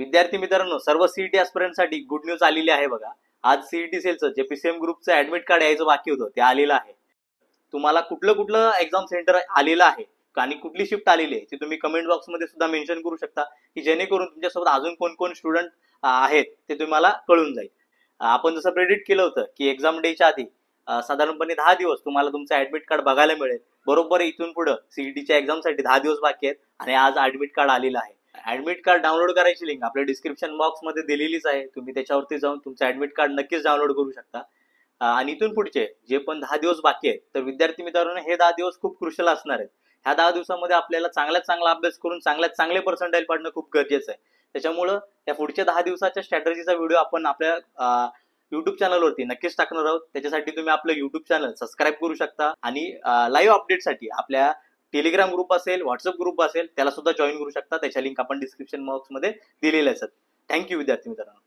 विद्यार्थी मित्रांनो, सर्व सीईटी साठी गुड न्यूज आलेली आहे बघा. आज सीईटी सेलचं जे पीसीएम ग्रुपचं ऍडमिट कार्ड यायचं बाकी होतं ते आलेलं आहे. तुम्हाला कुठलं एक्झाम सेंटर आलेलं आहे आणि कुठली शिफ्ट आलेली आहे ते तुम्ही कमेंट बॉक्समध्ये सुद्धा मेन्शन करू शकता, की जेणेकरून तुमच्यासोबत अजून कोण स्टुडंट आहेत ते तुम्हाला कळून जाईल. आपण जसं प्रेडिक्ट केलं होतं की एक्झाम डेच्या आधी साधारणपणे 10 दिवस तुम्हाला तुमचं ऍडमिट कार्ड बघायला मिळेल. बरोबर इथून पुढे सीईटीच्या एक्झामसाठी 10 दिवस बाकी आहेत आणि आज ऍडमिट कार्ड आलेलं आहे. ऍडमिट कार्ड डाउनलोड करायची लिंक आपल्या डिस्क्रिप्शन बॉक्स मध्ये दिलेलीच आहे. तुम्ही त्याच्यावरती जाऊन तुमचं ऍडमिट कार्ड नक्कीच डाउनलोड करू शकता. आणि इथून पुढचे जे पण 10 दिवस बाकी आहेत तर विद्यार्थी मित्रांनो, हे 10 दिवस खूप क्रुशियल असणार आहेत. ह्या 10 दिवसामध्ये आपल्याला चांगल्यात चांगला अभ्यास करून चांगले पर्सेंटाईल पडणं खूप गरजेचं आहे. त्याच्यामुळं या पुढच्या 10 दिवसाच्या स्ट्रॅटेजीचा व्हिडिओ आपण आपल्या युट्यूब चॅनलवरती नक्कीच टाकणार आहोत. त्याच्यासाठी तुम्ही आपलं युट्यूब चॅनल सबस्क्राईब करू शकता आणि लाईव्ह अपडेटसाठी आपल्या टेलिग्राम ग्रुप असेल, व्हॉट्सअप ग्रुप असेल, त्याला सुद्धा जॉईन करू शकता. त्याच्या लिंक आपण डिस्क्रिप्शन बॉक्स मध्ये दिलेल्या आहेत. थँक्यू विद्यार्थी मित्रांनो.